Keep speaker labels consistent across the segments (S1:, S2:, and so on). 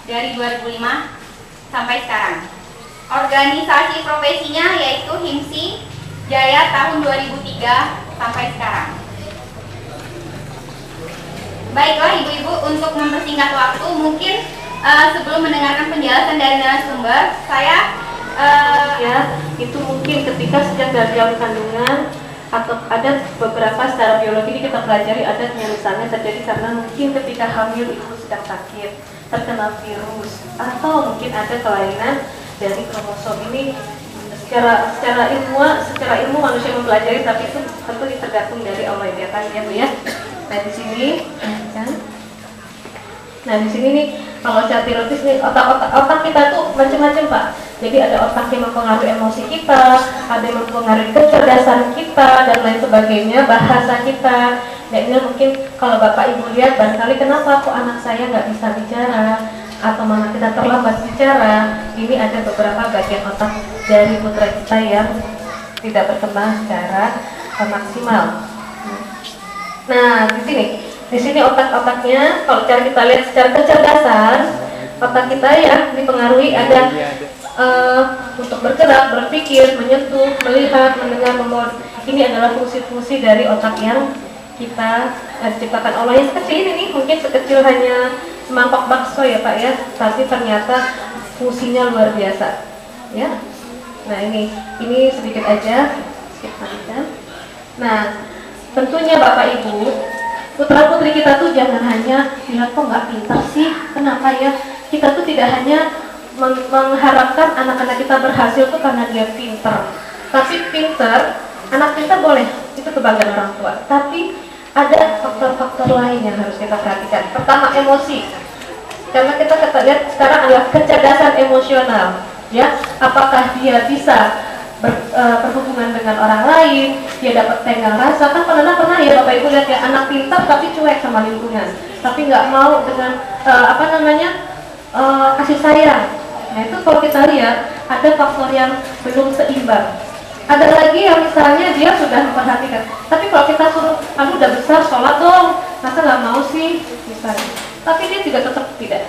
S1: dari 2005 sampai sekarang. Organisasi profesinya yaitu HIMSI Jaya tahun 2003 sampai sekarang. Baiklah ibu-ibu, untuk mempersingkat waktu, mungkin sebelum mendengarkan penjelasan dari narasumber, saya
S2: itu mungkin ketika sejak dari awal kandungan atau ada beberapa secara biologi kita pelajari adatnya, misalnya terjadi karena mungkin ketika hamil ibu sedang sakit, terkena virus, atau mungkin ada kelainan dari kromosom ini. Secara ilmu manusia mempelajari, tapi itu tentu tergantung dari Allah ya kan ya Bu ya. Nah di sini kan. Nah di sini nih kalau secara teoritis nih otak kita tuh macam-macam Pak. Jadi ada otak yang mempengaruhi emosi kita, ada yang mempengaruhi kecerdasan kita dan lain sebagainya, bahasa kita. Nah ini mungkin kalau Bapak Ibu lihat barangkali kenapa kok anak saya nggak bisa bicara atau mana kita terlambat bicara, ini ada beberapa bagian otak dari putra kita yang tidak berkembang secara maksimal. Nah di sini otak-otaknya kalau cara kita lihat secara kecerdasan, otak kita ya dipengaruhi ada untuk bergerak, berpikir, menyentuh, melihat, mendengar, memohon. Ini adalah fungsi-fungsi dari otak yang kita ciptakan Allah yang sekecil ini nih, mungkin sekecil hanya semangkok bakso ya Pak ya, tapi ternyata fungsinya luar biasa ya. Nah ini sedikit aja. Nah tentunya Bapak Ibu, putra putri kita tuh jangan hanya lihat kok nggak pintar sih, kenapa ya. Kita tuh tidak hanya mengharapkan anak-anak kita berhasil tuh karena dia pintar, tapi pintar, anak pintar boleh, itu kebanggaan orang tua, tapi ada faktor-faktor lain yang harus kita perhatikan. Pertama, emosi. Karena kita lihat sekarang adalah kecerdasan emosional, ya. Apakah dia bisa berhubungan dengan orang lain, dia dapat tenggang rasa. Kan pernah ya Bapak Ibu lihat ya, anak pintar tapi cuek sama lingkungan, tapi nggak mau dengan kasih sayang. Nah itu kalau kita lihat ada faktor yang belum seimbang. Ada lagi yang misalnya dia sudah memperhatikan, tapi kalau kita suruh, kamu udah besar sholat dong, masa nggak mau sih misalnya, tapi dia juga tetap tidak,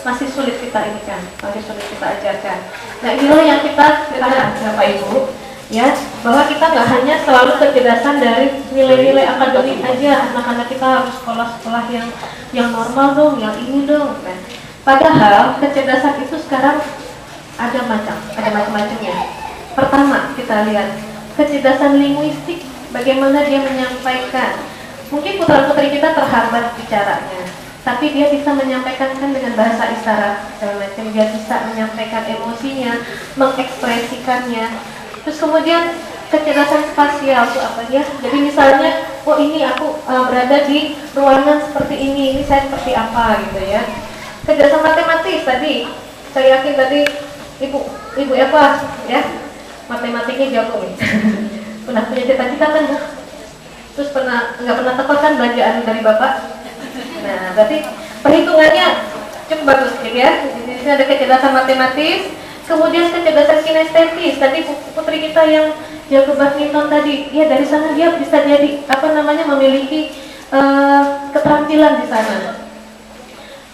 S2: masih sulit kita ini kan, masih sulit kita ajarkan. Nah inilah yang kita Bapak Ibu ya, bahwa kita nggak hanya selalu kecerdasan dari nilai-nilai akademik aja, anak-anak kita harus sekolah-sekolah yang normal dong, yang ini dong. Nah, padahal kecerdasan itu sekarang ada macam-macamnya. Pertama kita lihat kecerdasan linguistik, bagaimana dia menyampaikan. Mungkin putra-putri kita terhambat bicaranya, tapi dia bisa menyampaikan kan dengan bahasa isyarat segala macam, dia bisa menyampaikan emosinya, mengekspresikannya. Terus kemudian kecerdasan spasial itu apa ya? Jadi misalnya, oh ini aku berada di ruangan seperti ini saya seperti apa gitu ya. Kecerdasan matematis tadi, saya yakin tadi ibu apa ya? Matematiknya jago nih. Pernah punya cita-cita kan Bu? Terus nggak pernah tepat kan belanjaan dari Bapak? Nah berarti perhitungannya cukup bagus gitu ya. Di sini ada kecerdasan matematis, kemudian kecerdasan kinestetis. Tadi putri kita yang jago badminton tadi, ya dari sana dia bisa jadi memiliki keterampilan di sana.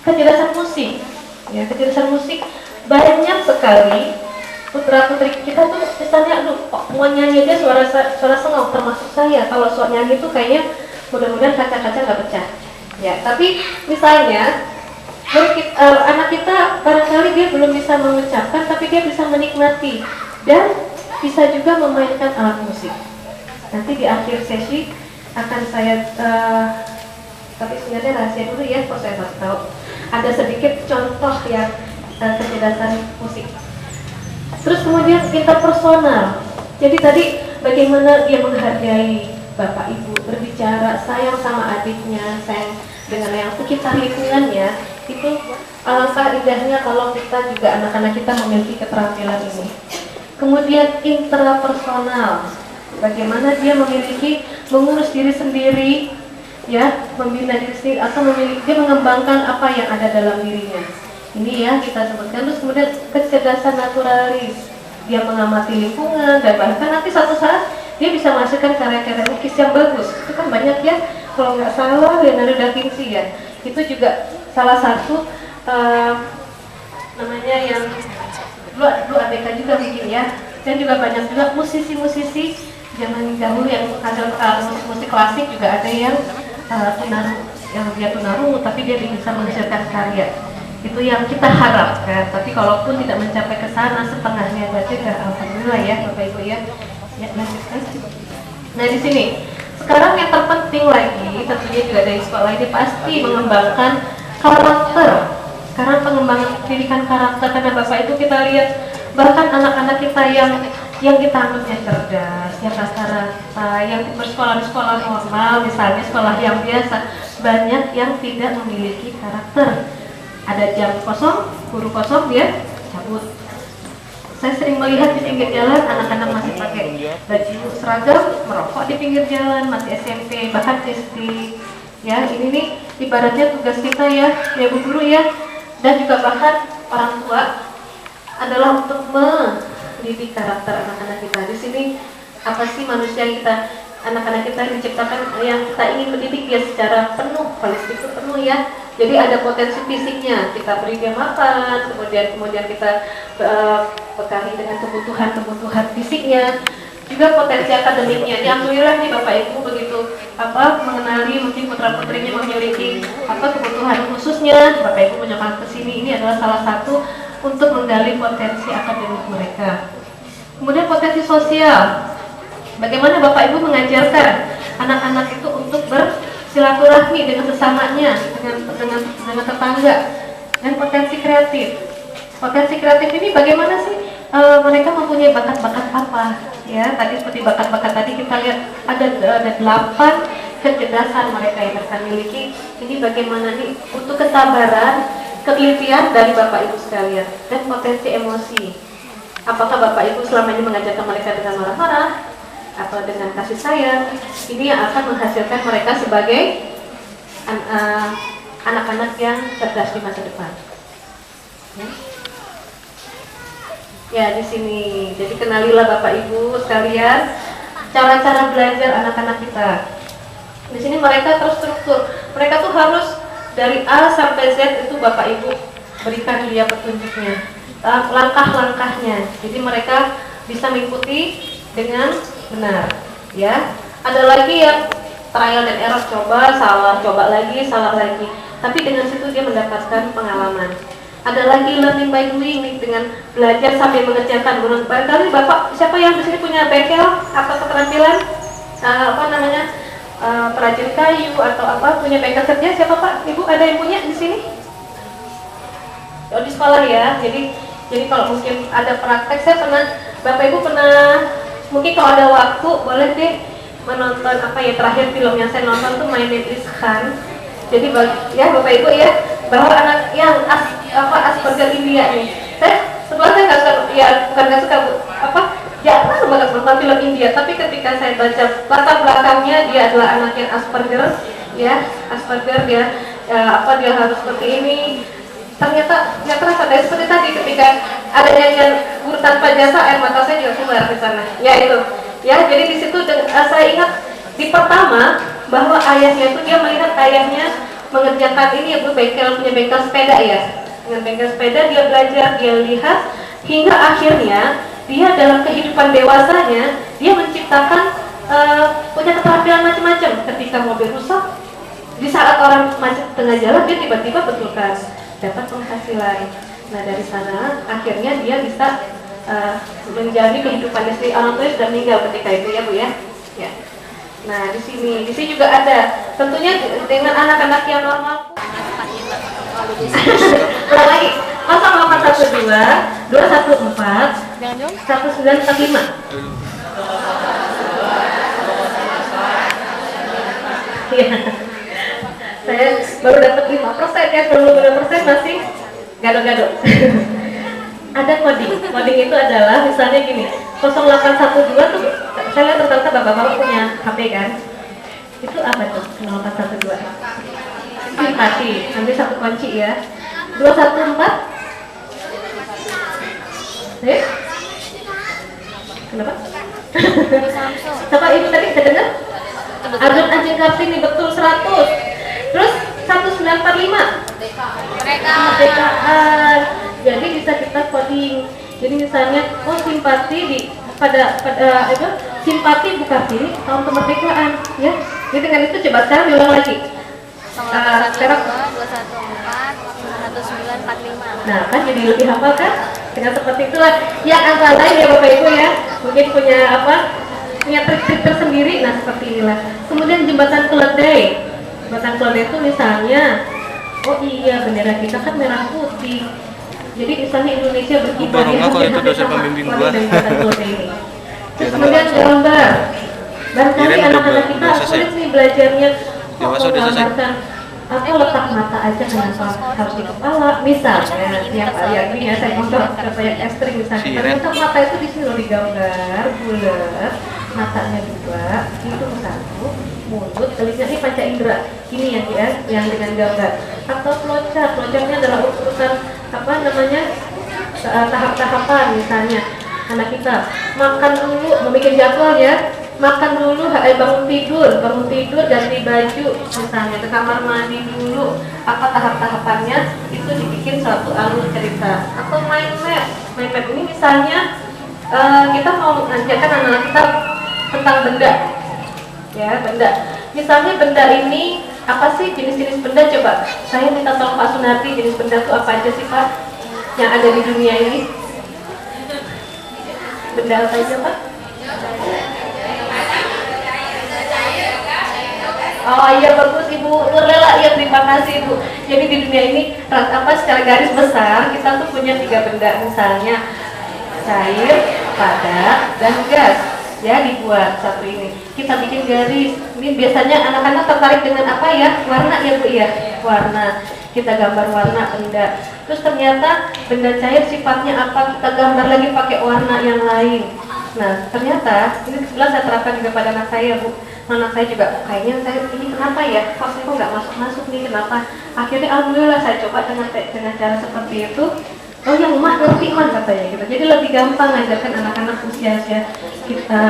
S2: Kecerdasan musik, ya kecerdasan musik banyak sekali. Putra-putri kita tuh misalnya, kok mau nyanyi aja suara sengau, termasuk saya. Kalau soal nyanyi tuh kayaknya mudah-mudahan kaca-kaca nggak pecah. Ya, tapi misalnya anak kita barangkali dia belum bisa mengucapkan, tapi dia bisa menikmati dan bisa juga memainkan alat musik. Nanti di akhir sesi akan saya, tapi sebenarnya rahasia dulu ya, kok saya nggak tahu. Ada sedikit contoh yang kecerdasan musik. Terus kemudian interpersonal. Jadi tadi bagaimana dia menghargai Bapak Ibu, berbicara, sayang sama adiknya, sayang dengan yang sekitar lingkungannya. Itu alangkah indahnya kalau kita juga anak-anak kita memiliki keterampilan ini. Kemudian intrapersonal. Bagaimana dia mengurus diri sendiri, ya, membina diri sendiri atau dia mengembangkan apa yang ada dalam dirinya. Ini ya kita sebutkan. Terus kemudian kecerdasan naturalis, dia mengamati lingkungan dan bahkan nanti suatu saat dia bisa menghasilkan karya-karya lukis yang bagus. Itu kan banyak ya, kalau nggak salah Leonardo da Vinci ya, itu juga salah satu eh, namanya yang dulu ABK juga mungkin ya, dan juga banyak juga musisi-musisi zaman dahulu yang ada musik klasik juga ada yang tunarungu, yang dia tunarungu tapi dia bisa menghasilkan karya. Itu yang kita harapkan, tapi kalaupun tidak mencapai ke sana setengahnya saja ya alhamdulillah ya Bapak Ibu ya. Ya, lanjutkan. Nah di sini sekarang yang terpenting lagi tentunya juga dari sekolah ini pasti mengembangkan karakter. Sekarang pengembangan pendidikan karakter, karena Bapak Ibu kita lihat bahkan anak-anak kita yang kita anggapnya cerdas, yang rata-rata, yang bersekolah di sekolah normal, misalnya sekolah yang biasa, banyak yang tidak memiliki karakter. Ada jam kosong, guru kosong, dia cabut. Saya sering melihat di pinggir jalan anak-anak masih pakai baju seragam, merokok di pinggir jalan, masih SMP, bahkan SD. Ya, ini nih ibaratnya tugas kita ya Bu Guru ya, dan juga bahkan orang tua adalah untuk mendidik karakter anak-anak kita. Di sini apa sih manusia kita, anak-anak kita diciptakan yang kita ingin mendidik dia secara penuh, holistik itu penuh ya. Jadi ada potensi fisiknya, kita beri dia makan, kemudian kita bekali dengan kebutuhan fisiknya, juga potensi akademiknya. Alhamdulillah nih Bapak Ibu begitu mengenali mungkin putra putrinya memiliki kebutuhan khususnya, Bapak Ibu menyokan ke sini, ini adalah salah satu untuk menggali potensi akademik mereka. Kemudian potensi sosial, bagaimana Bapak Ibu mengajarkan anak-anak itu untuk bersilaturahmi dengan sesamanya, dengan tetangga. Dan potensi kreatif ini bagaimana sih mereka mempunyai bakat-bakat apa ya? Tadi seperti bakat-bakat tadi kita lihat ada 8 kecerdasan mereka yang mereka miliki. Ini bagaimana nih untuk kesabaran, ketelitian dari Bapak Ibu sekalian, dan potensi emosi. Apakah Bapak Ibu selama ini mengajarkan mereka dengan marah-marah atau dengan kasih sayang? Ini yang akan menghasilkan mereka sebagai anak-anak yang cerdas di masa depan. Ya, di sini. Jadi kenalilah Bapak Ibu sekalian cara-cara belajar anak-anak kita. Di sini mereka terstruktur. Mereka tuh harus dari A sampai Z itu Bapak Ibu berikan dia petunjuknya, langkah-langkahnya. Jadi mereka bisa mengikuti dengan benar. Ya, ada lagi yang trial dan error, coba salah, coba lagi, salah lagi. Tapi dengan situ dia mendapatkan pengalaman. Ada lagi learning by doing nih, dengan belajar sambil mengerjakan. Barangkali Bapak siapa yang di sini punya bengkel atau keterampilan perajin kayu atau punya bengkel kerja? Siapa Pak? Ibu ada yang punya di sini? Oh, di sekolah ya. Jadi kalau mungkin ada praktek, Bapak Ibu pernah mungkin kalau ada waktu boleh deh menonton terakhir film yang saya nonton tuh My Name is Khan. Jadi ya Bapak Ibu ya, bahwa anak yang Asperger India nih. Sebenarnya saya nggak suka, ya bukan nggak suka jarang banget nonton film India. Tapi ketika saya baca latar belakangnya, dia adalah anak yang Asperger, ya Asperger dia dia harus seperti ini. Ternyata nggak terasa dari seperti tadi ketika ada nyanyian Guru Tanpa Jasa, air mata saya juga keluar di sana. Ya itu, ya jadi di situ saya ingat di pertama bahwa ayahnya itu dia melihat ayahnya mengerjakan ini ya Bu, punya bengkel sepeda ya. Dengan bengkel sepeda dia belajar, dia lihat hingga akhirnya dia dalam kehidupan dewasanya dia menciptakan punya keterampilan macam-macam. Ketika mobil rusak, di saat orang macet tengah jalan dia tiba-tiba betulkan, dapat penghasilan. Nah dari sana akhirnya dia bisa menjalani kehidupan istri. Orang tuanya sudah meninggal ketika itu ya Bu ya. Ya. Nah di sini juga ada tentunya dengan anak-anak yang normal. Ulang lagi 0812 214 1945. Iya. Saya baru dapat 5% ya, belum 5% masih gado-gado. Ada coding itu adalah misalnya gini, 0812 tuh saya lihat rata-rata bapak-bapak punya HP kan. Itu apa tuh 0812? Mati, ambil satu kunci ya. 214. Kenapa? Siapa ibu tadi saya dengar? Arjun Anjing Kartini betul 100. Terus 1945. kemerdekaan. Jadi bisa kita coding. Jadi misalnya, oh simpati pada itu simpati bukan diri tahun kemerdekaan, ya. Jadi dengan itu coba sekarang diulang lagi. Sekarang
S3: 214 1945.
S2: nah kan jadi lebih hafal kan? Dengan seperti itulah yang antara lain ya Bapak Ibu ya, mungkin punya punya trik-trik tersendiri. Nah seperti inilah. Kemudian jembatan keledai. Jembatan keledai itu misalnya, oh iya bendera kita kan merah putih. Jadi misalnya Indonesia berkibar
S4: baru
S2: di
S4: nggak kalau itu
S2: hampir
S4: dosen
S2: sama
S4: pembimbing
S2: warna
S4: gua.
S2: dari jembatan keledai ini. Terus kemudian gambar. Barangkali
S4: Kirain
S2: anak-anak kita
S4: udah selesai.
S2: sulit nih belajarnya
S4: Dewasa udah selesai.
S2: menggambarkan atau letak mata aja kenapa harus di kepala misalnya yang ini ya saya contoh contoh yang ekstrim misalnya
S4: Si Ren.
S2: ternyata mata itu di sini loh digambar bulat, matanya dua, hidung satu, mulut, telinga ini panca indera ini yang dengan gambar. Atau flowchart-nya adalah urutan apa namanya tahap-tahapan. Misalnya anak kita makan dulu, mau bikin jadwal ya, makan dulu, bangun tidur ganti baju, misalnya ke kamar mandi dulu, apa tahap-tahapannya itu dibikin suatu alur cerita. Atau mind map ini misalnya kita mau mengajarkan anak-anak kita tentang benda, ya benda. Misalnya benda ini apa sih jenis-jenis benda, coba saya minta tolong Pak Sunarti, jenis benda itu apa aja sih Pak yang ada di dunia ini? Benda apa aja Pak? Oh iya bagus Ibu Nurlela, ya terima kasih Ibu. Jadi di dunia ini secara garis besar kita tuh punya 3 benda, misalnya cair, padat, dan gas. Ya dibuat satu ini. Kita bikin garis. Ini biasanya anak-anak tertarik dengan apa ya? Warna ya Bu ya. Warna. Kita gambar warna benda. Terus ternyata benda cair sifatnya apa? Kita gambar lagi pakai warna yang lain. Nah ternyata ini kebetulan saya terapkan juga pada anak saya Bu. Anak saya juga kayaknya saya ini kenapa ya? Kok saya kok nggak masuk nih? Kenapa? Akhirnya alhamdulillah saya coba dengan cara seperti itu. Oh yang mah ngerti mah katanya gitu. Jadi lebih gampang ngajarkan anak-anak usia kita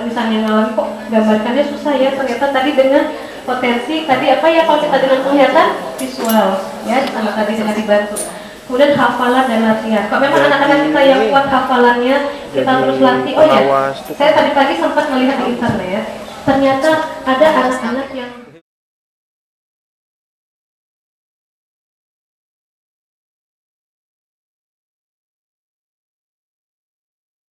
S2: misalnya ngalami kok gambarkannya susah ya. Ternyata tadi dengan potensi tadi apa ya, kalau kita dengan penglihatan visual ya, ditambah tadi dengan dibantu. Kemudian hafalan dan latihan. Kalau memang anak-anak kita yang kuat hafalannya, kita terus latih. Oh ya, saya tadi pagi sempat melihat di internet, ternyata ada anak-anak yang